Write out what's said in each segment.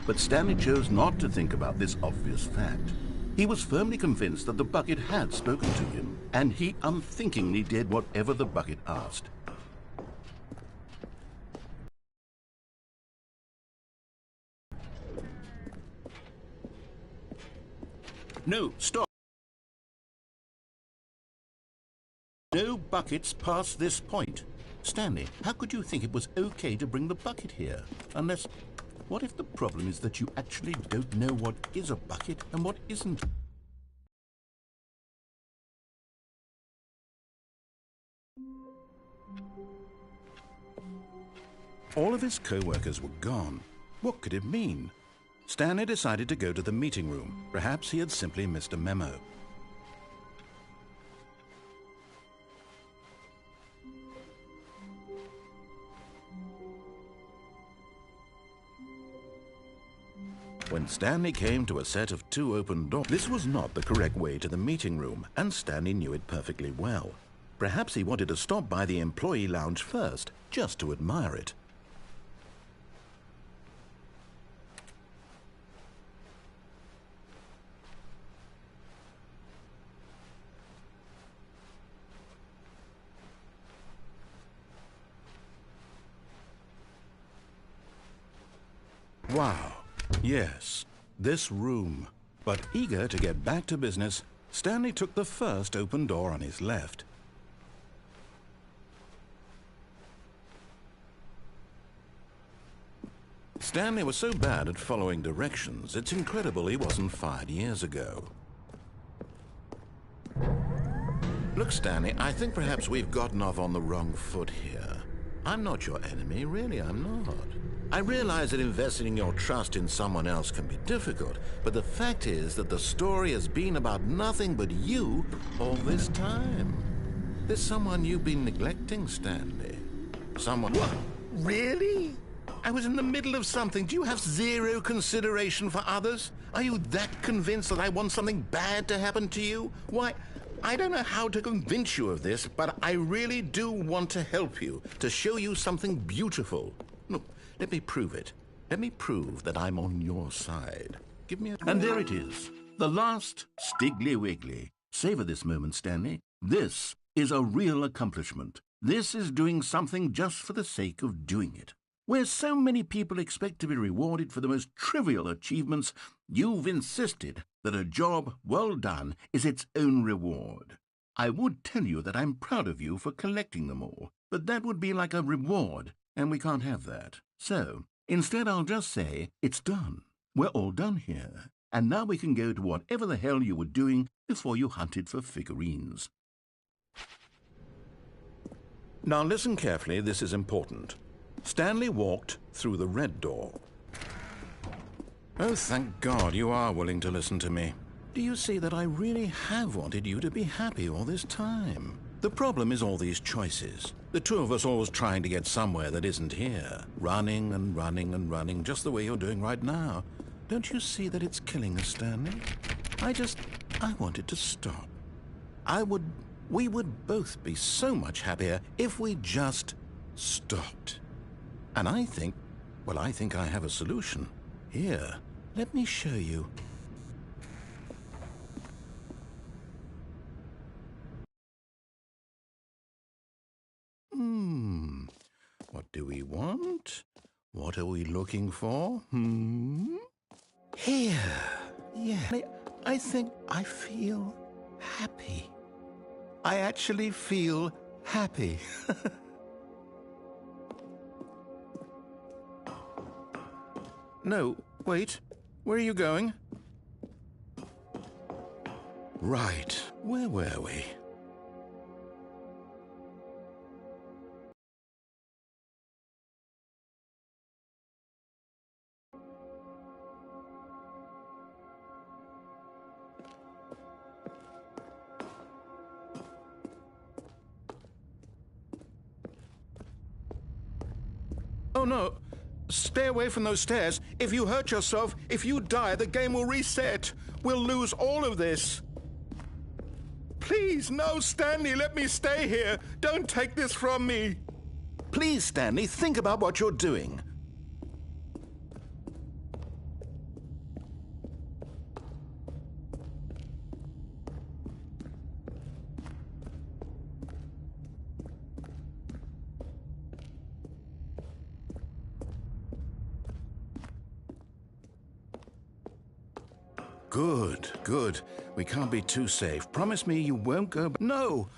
But Stanley chose not to think about this obvious fact. He was firmly convinced that the bucket had spoken to him, and he unthinkingly did whatever the bucket asked. No, stop. No buckets past this point. Stanley, how could you think it was okay to bring the bucket here? Unless, what if the problem is that you actually don't know what is a bucket and what isn't? All of his co-workers were gone. What could it mean? Stanley decided to go to the meeting room. Perhaps he had simply missed a memo. When Stanley came to a set of 2 open doors, this was not the correct way to the meeting room, and Stanley knew it perfectly well. Perhaps he wanted to stop by the employee lounge first, just to admire it. Wow, yes, this room. But eager to get back to business, Stanley took the first open door on his left. Stanley was so bad at following directions, it's incredible he wasn't fired years ago. Look, Stanley, I think perhaps we've gotten off on the wrong foot here. I'm not your enemy, really, I'm not. I realize that investing your trust in someone else can be difficult, but the fact is that the story has been about nothing but you all this time. There's someone you've been neglecting, Stanley. Someone... What? Really? I was in the middle of something. Do you have zero consideration for others? Are you that convinced that I want something bad to happen to you? Why, I don't know how to convince you of this, but I really do want to help you, to show you something beautiful. Look, let me prove it. Let me prove that I'm on your side. Give me a... And there it is. The last Stiggly Wiggly. Savor this moment, Stanley. This is a real accomplishment. This is doing something just for the sake of doing it. Where so many people expect to be rewarded for the most trivial achievements, you've insisted that a job well done is its own reward. I would tell you that I'm proud of you for collecting them all, but that would be like a reward, and we can't have that. So, instead I'll just say, it's done. We're all done here, and now we can go to whatever the hell you were doing before you hunted for figurines. Now listen carefully, this is important. Stanley walked through the red door. Oh, thank God you are willing to listen to me. Do you see that I really have wanted you to be happy all this time? The problem is all these choices. The two of us always trying to get somewhere that isn't here. Running and running and running, just the way you're doing right now. Don't you see that it's killing us, Stanley? I wanted to stop. We would both be so much happier if we just stopped. And I think I have a solution. Here, let me show you. What do we want? What are we looking for? Here. Yeah. I think I feel happy. I actually feel happy. No, wait. Where are you going? Right. Where were we? Oh, no. Stay away from those stairs. If you hurt yourself, if you die, the game will reset. We'll lose all of this. Please, no, Stanley, let me stay here. Don't take this from me. Please, Stanley, think about what you're doing. Good, good. We can't be too safe. Promise me you won't go back. No!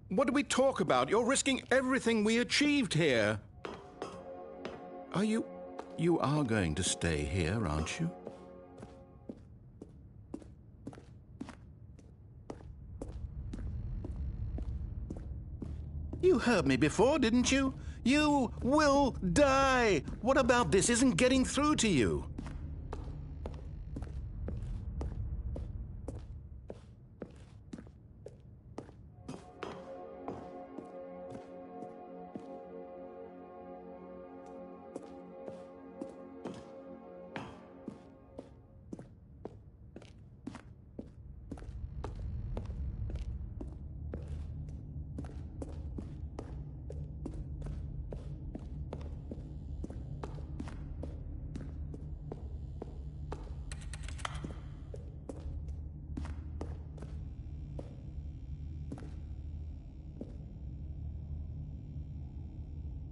What do we talk about? You're risking everything we achieved here. Are you... You are going to stay here, aren't you? You heard me before, didn't you? You will die! What about this isn't getting through to you?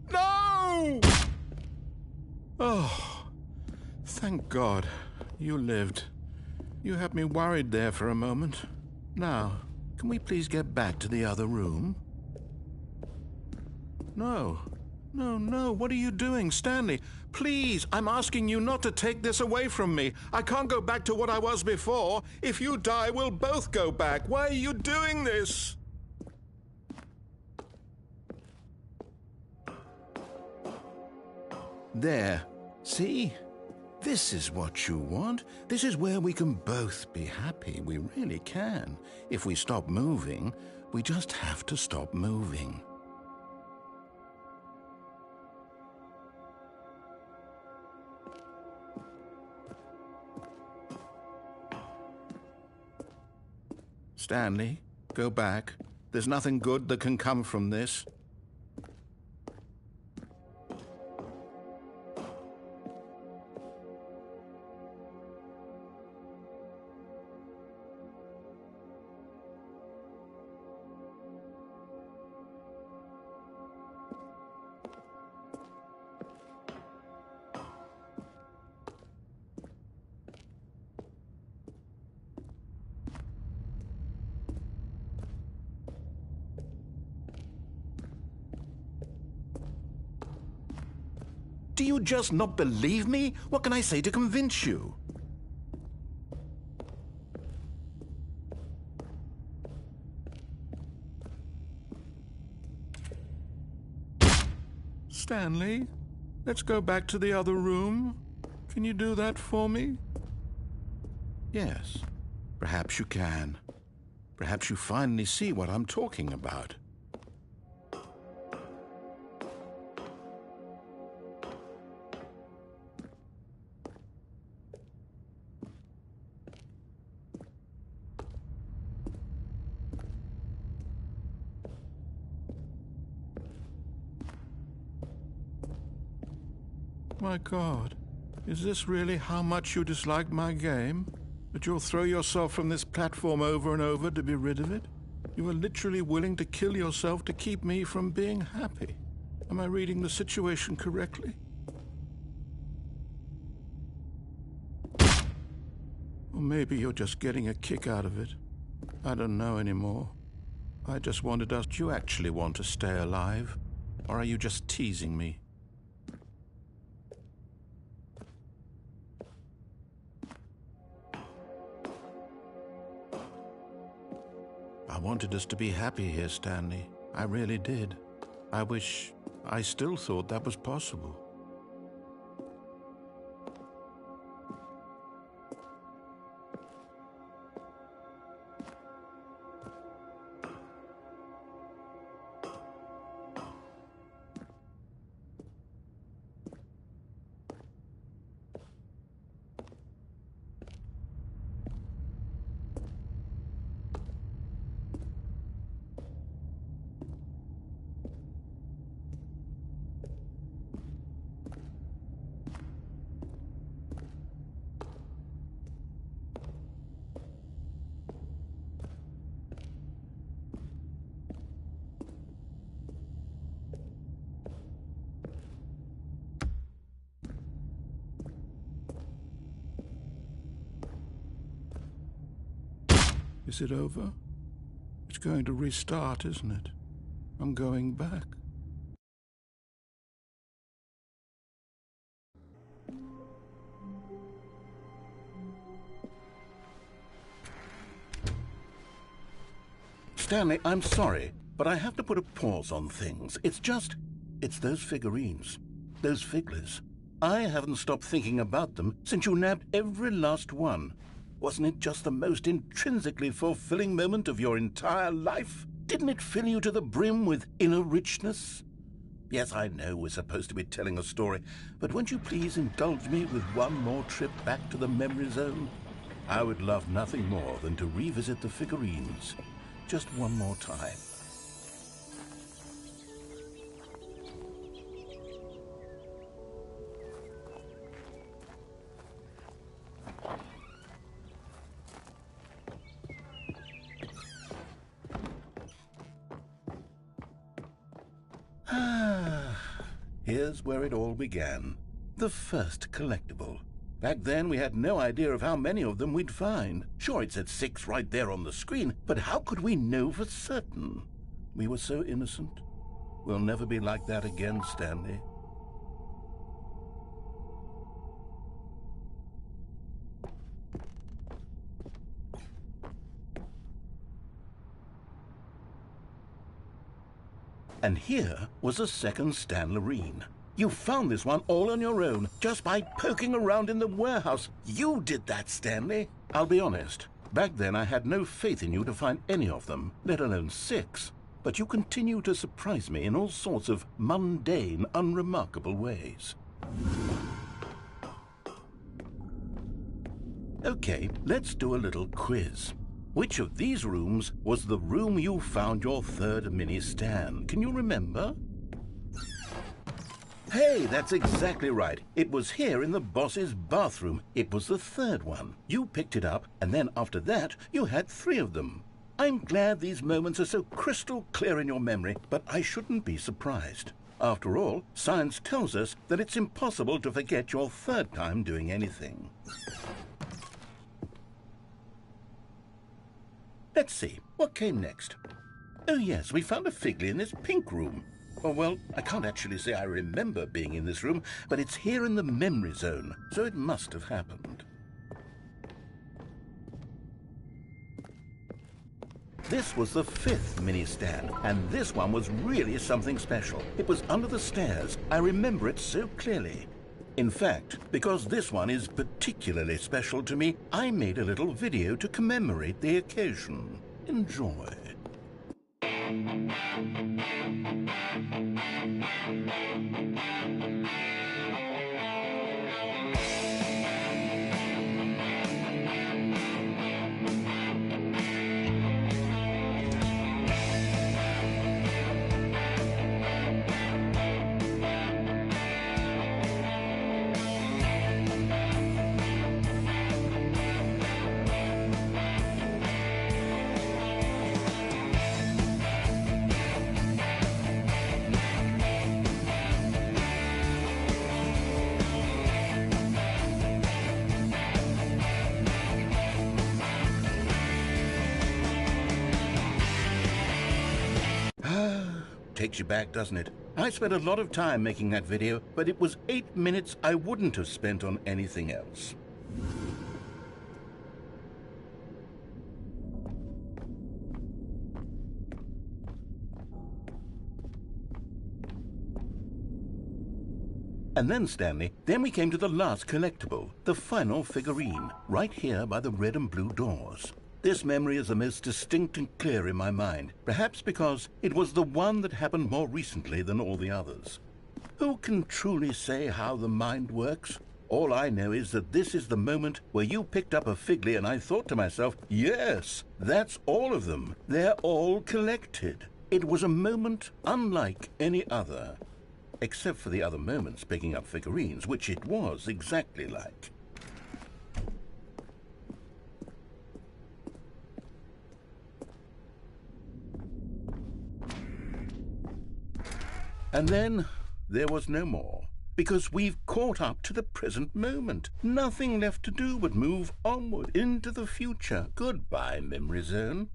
No! Oh, thank God. You lived. You had me worried there for a moment. Now, can we please get back to the other room? No. No, no. What are you doing, Stanley? Please, I'm asking you not to take this away from me. I can't go back to what I was before. If you die, we'll both go back. Why are you doing this? There. See? This is what you want. This is where we can both be happy. We really can. If we stop moving, we just have to stop moving. Stanley, go back. There's nothing good that can come from this. Do you just not believe me? What can I say to convince you? Stanley, let's go back to the other room. Can you do that for me? Yes, perhaps you can. Perhaps you finally see what I'm talking about. My God, is this really how much you dislike my game? That you'll throw yourself from this platform over and over to be rid of it? You are literally willing to kill yourself to keep me from being happy. Am I reading the situation correctly? Or maybe you're just getting a kick out of it. I don't know anymore. I just wanted us... Do you actually want to stay alive? Or are you just teasing me? I wanted us to be happy here, Stanley. I really did. I wish I still thought that was possible. Is it over? It's going to restart, isn't it? I'm going back. Stanley, I'm sorry, but I have to put a pause on things. It's those figurines, those figglers. I haven't stopped thinking about them since you nabbed every last one. Wasn't it just the most intrinsically fulfilling moment of your entire life? Didn't it fill you to the brim with inner richness? Yes, I know we're supposed to be telling a story, but won't you please indulge me with one more trip back to the memory zone? I would love nothing more than to revisit the figurines. Just one more time. Here's where it all began. The first collectible. Back then, we had no idea of how many of them we'd find. Sure, it said 6 right there on the screen, but how could we know for certain? We were so innocent. We'll never be like that again, Stanley. And here was a second Stanlerine. You found this one all on your own, just by poking around in the warehouse. You did that, Stanley. I'll be honest. Back then, I had no faith in you to find any of them, let alone 6. But you continue to surprise me in all sorts of mundane, unremarkable ways. Okay, let's do a little quiz. Which of these rooms was the room you found your third mini Stan? Can you remember? Hey, that's exactly right. It was here in the boss's bathroom. It was the third one. You picked it up, and then after that, you had 3 of them. I'm glad these moments are so crystal clear in your memory, but I shouldn't be surprised. After all, science tells us that it's impossible to forget your third time doing anything. Let's see, what came next? Oh yes, we found a Figley in this pink room. Oh, well, I can't actually say I remember being in this room, but it's here in the memory zone, so it must have happened. This was the 5th mini Stan, and this one was really something special. It was under the stairs. I remember it so clearly. In fact, because this one is particularly special to me, I made a little video to commemorate the occasion. Enjoy. Takes you back, doesn't it? I spent a lot of time making that video, but it was 8 minutes I wouldn't have spent on anything else. And then, Stanley, then we came to the last collectible, the final figurine, right here by the red and blue doors. This memory is the most distinct and clear in my mind, perhaps because it was the one that happened more recently than all the others. Who can truly say how the mind works? All I know is that this is the moment where you picked up a Figley and I thought to myself, yes, that's all of them. They're all collected. It was a moment unlike any other. Except for the other moments picking up figurines, which it was exactly like. And then there was no more. because we've caught up to the present moment. Nothing left to do but move onward into the future. Goodbye, memory zone.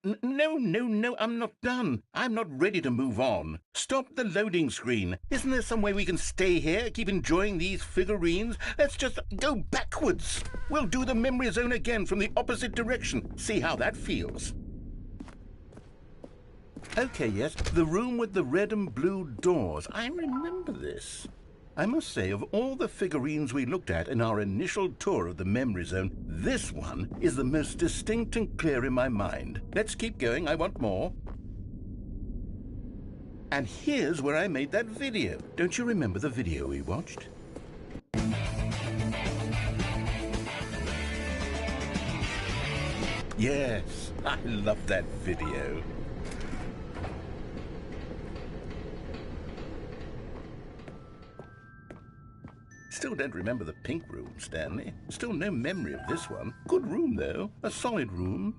No, I'm not done. I'm not ready to move on. Stop the loading screen. Isn't there some way we can stay here, keep enjoying these figurines? Let's just go backwards. We'll do the memory zone again from the opposite direction. See how that feels. Okay, yes, the room with the red and blue doors. I remember this. I must say, of all the figurines we looked at in our initial tour of the memory zone, this one is the most distinct and clear in my mind. Let's keep going, I want more. And here's where I made that video. Don't you remember the video we watched? Yes, I love that video. Still don't remember the pink room, Stanley. Still no memory of this one. Good room, though. A solid room.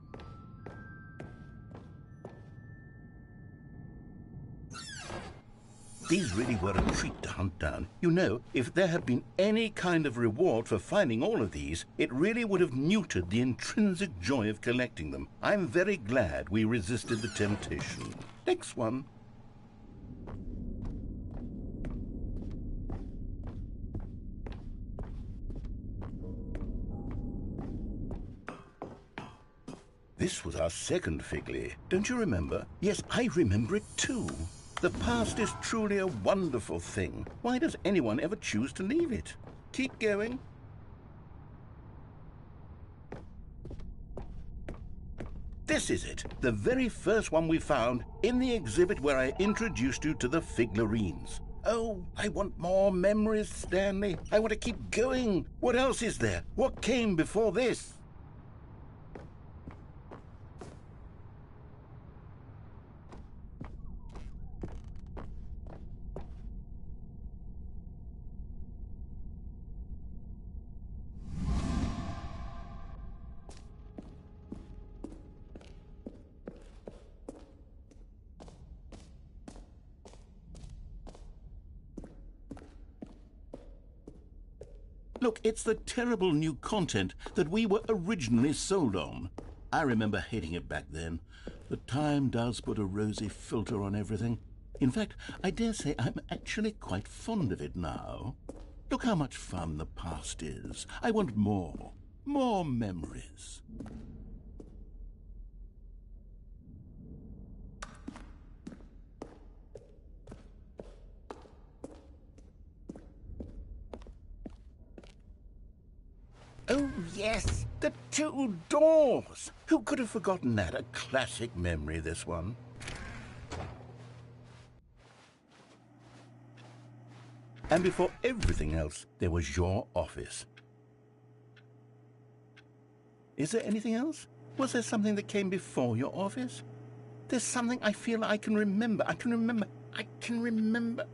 These really were a treat to hunt down. You know, if there had been any kind of reward for finding all of these, it really would have neutered the intrinsic joy of collecting them. I'm very glad we resisted the temptation. Next one. This was our second Figley. Don't you remember? Yes, I remember it too. The past is truly a wonderful thing. Why does anyone ever choose to leave it? Keep going. This is it, the very first one we found in the exhibit where I introduced you to the figurines. Oh, I want more memories, Stanley. I want to keep going. What else is there? What came before this? Look, it's the terrible new content that we were originally sold on. I remember hating it back then. But time does put a rosy filter on everything. In fact, I dare say I'm actually quite fond of it now. Look how much fun the past is. I want more. More memories. Oh, yes, the two doors. Who could have forgotten that? A classic memory, this one. And before everything else, there was your office. Is there anything else? Was there something that came before your office? There's something I feel I can remember. I can remember.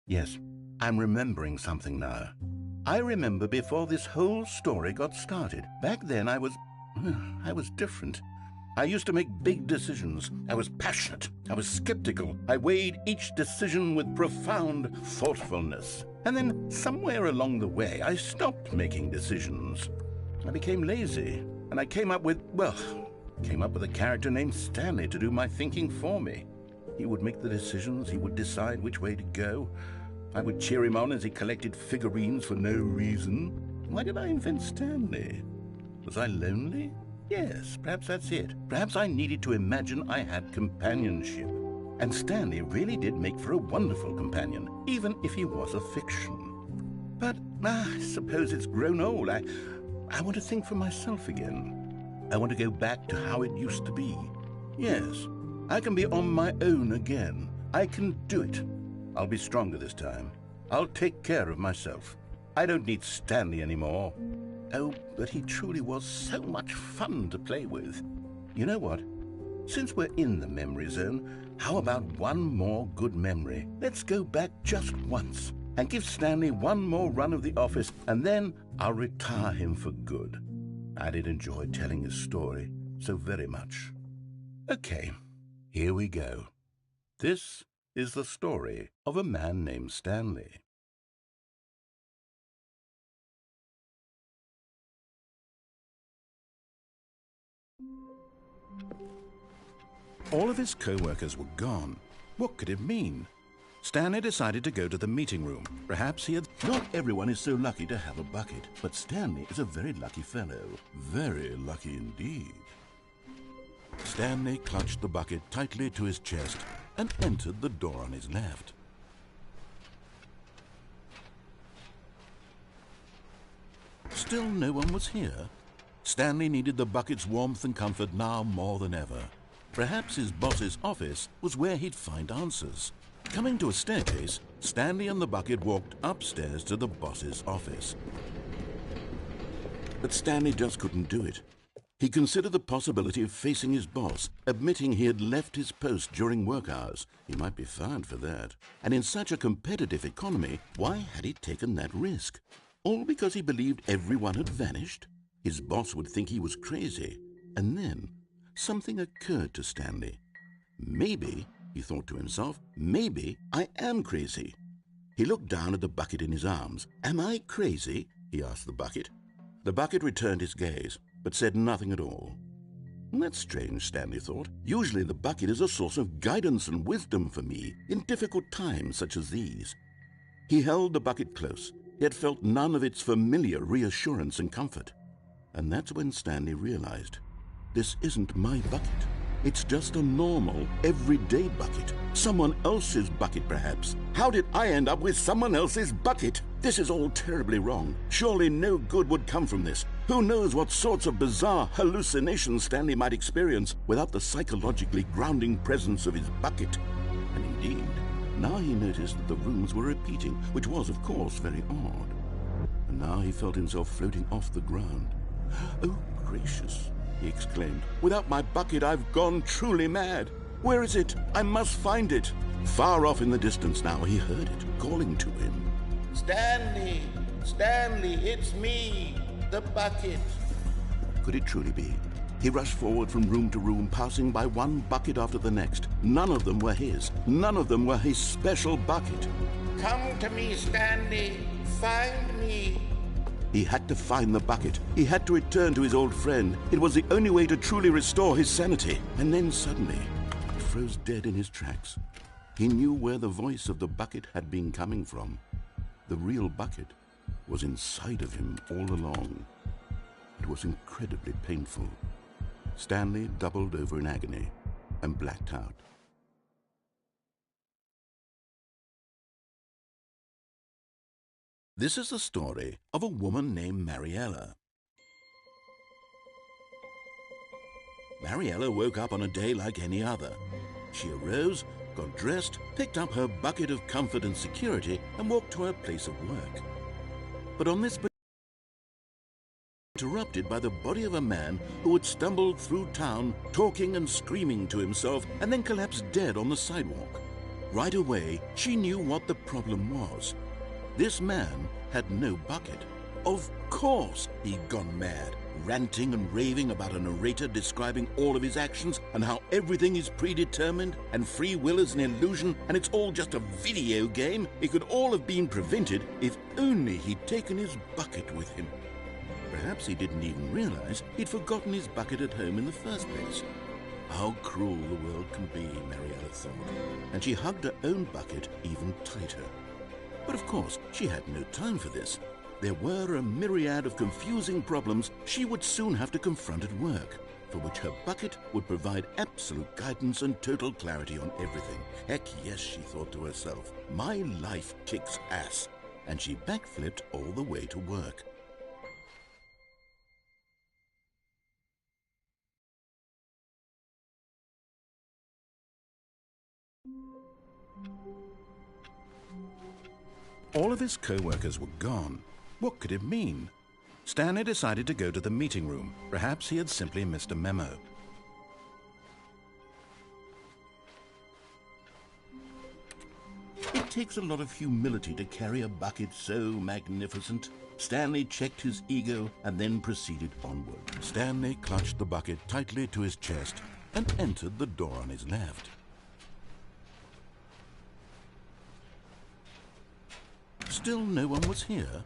Yes. I'm remembering something now. I remember before this whole story got started. Back then I was different. I used to make big decisions. I was passionate. I was skeptical. I weighed each decision with profound thoughtfulness. And then somewhere along the way, I stopped making decisions. I became lazy. And I came up with a character named Stanley to do my thinking for me. He would make the decisions. He would decide which way to go. I would cheer him on as he collected figurines for no reason. Why did I invent Stanley? Was I lonely? Yes, perhaps that's it. Perhaps I needed to imagine I had companionship. And Stanley really did make for a wonderful companion, even if he was a fiction. But I suppose it's grown old. I want to think for myself again. I want to go back to how it used to be. Yes, I can be on my own again. I can do it. I'll be stronger this time. I'll take care of myself. I don't need Stanley anymore. Oh, but he truly was so much fun to play with. You know what? Since we're in the memory zone, how about one more good memory? Let's go back just once and give Stanley one more run of the office, and then I'll retire him for good. I did enjoy telling his story so very much. Okay, here we go. This is the story of a man named Stanley. All of his co-workers were gone. What could it mean? Stanley decided to go to the meeting room. Perhaps he had... Not everyone is so lucky to have a bucket, but Stanley is a very lucky fellow. Very lucky indeed. Stanley clutched the bucket tightly to his chest and entered the door on his left. Still no one was here. Stanley needed the bucket's warmth and comfort now more than ever. Perhaps his boss's office was where he'd find answers. Coming to a staircase, Stanley and the bucket walked upstairs to the boss's office. But Stanley just couldn't do it. He considered the possibility of facing his boss, admitting he had left his post during work hours. He might be fired for that. And in such a competitive economy, why had he taken that risk? All because he believed everyone had vanished? His boss would think he was crazy. And then something occurred to Stanley. Maybe, he thought to himself, maybe I am crazy. He looked down at the bucket in his arms. Am I crazy? He asked the bucket. The bucket returned his gaze, but said nothing at all. That's strange, Stanley thought. Usually the bucket is a source of guidance and wisdom for me in difficult times such as these. He held the bucket close, yet felt none of its familiar reassurance and comfort. And that's when Stanley realized, this isn't my bucket. It's just a normal, everyday bucket. Someone else's bucket, perhaps. How did I end up with someone else's bucket? This is all terribly wrong. Surely no good would come from this. Who knows what sorts of bizarre hallucinations Stanley might experience without the psychologically grounding presence of his bucket. And indeed, now he noticed that the rooms were repeating, which was, of course, very odd. And now he felt himself floating off the ground. Oh, gracious, he exclaimed. Without my bucket, I've gone truly mad. Where is it? I must find it. Far off in the distance now, he heard it, calling to him. Stanley! Stanley, it's me, the bucket. Could it truly be? He rushed forward from room to room, passing by one bucket after the next. None of them were his. None of them were his special bucket. Come to me, Stanley. Find me. He had to find the bucket. He had to return to his old friend. It was the only way to truly restore his sanity. And then suddenly, he froze dead in his tracks. He knew where the voice of the bucket had been coming from. The real bucket was inside of him all along. It was incredibly painful. Stanley doubled over in agony and blacked out. This is the story of a woman named Mariella. Mariella woke up on a day like any other. She arose, got dressed, picked up her bucket of comfort and security, and walked to her place of work. But on this interrupted by the body of a man who had stumbled through town, talking and screaming to himself, and then collapsed dead on the sidewalk. Right away, she knew what the problem was. This man had no bucket. Of course he'd gone mad, ranting and raving about a narrator describing all of his actions and how everything is predetermined and free will is an illusion and it's all just a video game. It could all have been prevented if only he'd taken his bucket with him. Perhaps he didn't even realize he'd forgotten his bucket at home in the first place. How cruel the world can be, Mariella thought, and she hugged her own bucket even tighter. But of course, she had no time for this. There were a myriad of confusing problems she would soon have to confront at work, for which her bucket would provide absolute guidance and total clarity on everything. Heck yes, she thought to herself, my life kicks ass. And she backflipped all the way to work. All of his co-workers were gone. What could it mean? Stanley decided to go to the meeting room. Perhaps he had simply missed a memo. It takes a lot of humility to carry a bucket so magnificent. Stanley checked his ego and then proceeded onward. Stanley clutched the bucket tightly to his chest and entered the door on his left. Still no one was here.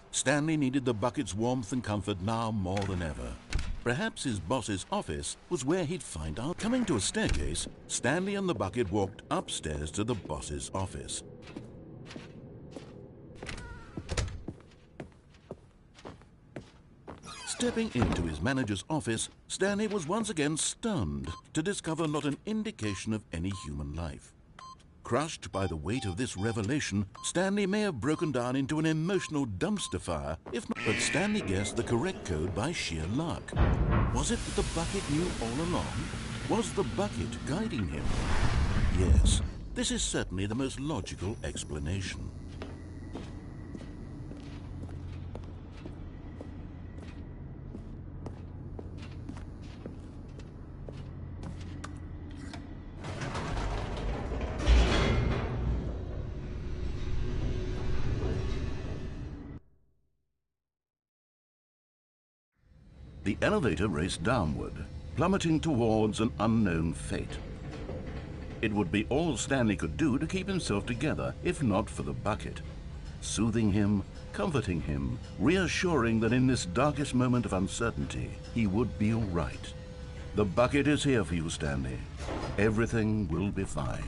Stanley needed the bucket's warmth and comfort now more than ever. Perhaps his boss's office was where he'd find out. Coming to a staircase, Stanley and the bucket walked upstairs to the boss's office. Stepping into his manager's office, Stanley was once again stunned to discover not an indication of any human life. Crushed by the weight of this revelation, Stanley may have broken down into an emotional dumpster fire, if not. But Stanley guessed the correct code by sheer luck. Was it that the bucket knew all along? Was the bucket guiding him? Yes, this is certainly the most logical explanation. The elevator raced downward, plummeting towards an unknown fate. It would be all Stanley could do to keep himself together, if not for the bucket. Soothing him, comforting him, reassuring that in this darkest moment of uncertainty, he would be all right. The bucket is here for you, Stanley. Everything will be fine.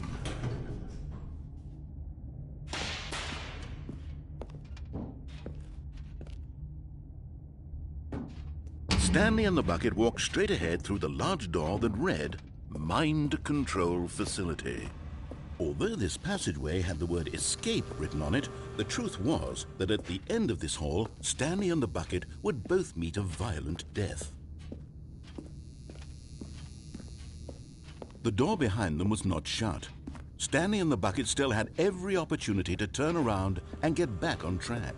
Stanley and the bucket walked straight ahead through the large door that read, Mind Control Facility. Although this passageway had the word escape written on it, the truth was that at the end of this hall, Stanley and the bucket would both meet a violent death. The door behind them was not shut. Stanley and the bucket still had every opportunity to turn around and get back on track.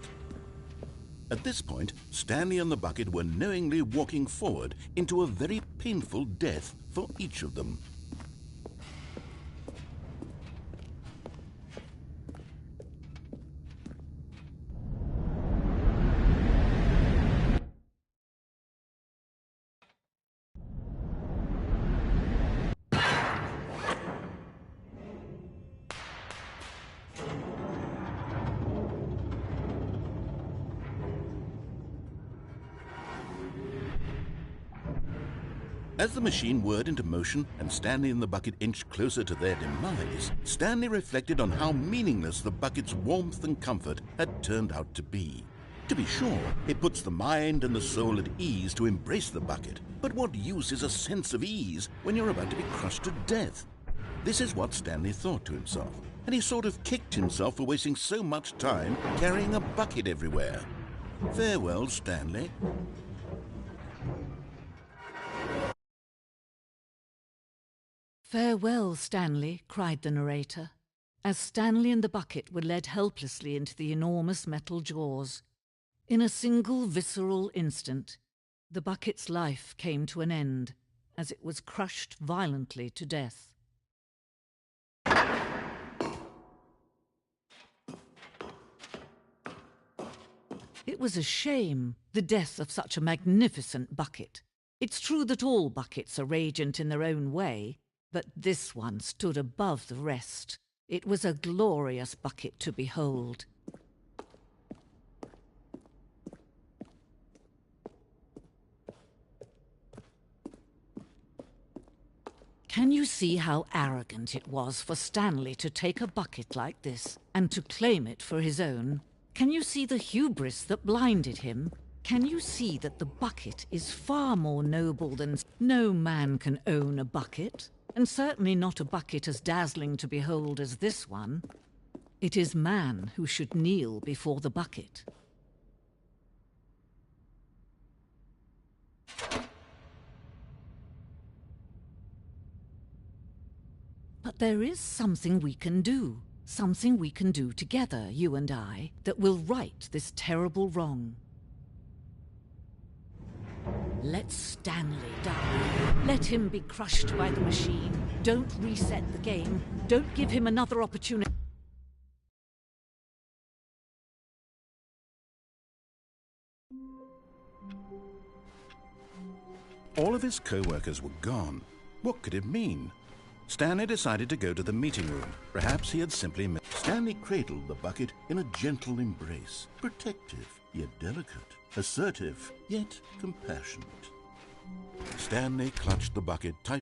At this point, Stanley and the bucket were knowingly walking forward into a very painful death for each of them. As the machine whirred into motion and Stanley and the bucket inched closer to their demise, Stanley reflected on how meaningless the bucket's warmth and comfort had turned out to be. To be sure, it puts the mind and the soul at ease to embrace the bucket, but what use is a sense of ease when you're about to be crushed to death? This is what Stanley thought to himself, and he sort of kicked himself for wasting so much time carrying a bucket everywhere. Farewell, Stanley. "Farewell, Stanley," cried the narrator, as Stanley and the bucket were led helplessly into the enormous metal jaws. In a single visceral instant, the bucket's life came to an end as it was crushed violently to death. It was a shame, the death of such a magnificent bucket. It's true that all buckets are radiant in their own way, but this one stood above the rest. It was a glorious bucket to behold. Can you see how arrogant it was for Stanley to take a bucket like this and to claim it for his own? Can you see the hubris that blinded him? Can you see that the bucket is far more noble than... No man can own a bucket, and certainly not a bucket as dazzling to behold as this one. It is man who should kneel before the bucket. But there is something we can do together, you and I, that will right this terrible wrong. Let Stanley die. Let him be crushed by the machine. Don't reset the game. Don't give him another opportunity. All of his co-workers were gone. What could it mean? Stanley decided to go to the meeting room. Perhaps he had simply missed. Stanley cradled the bucket in a gentle embrace, protective yet delicate, assertive yet compassionate. Stanley clutched the bucket tightly.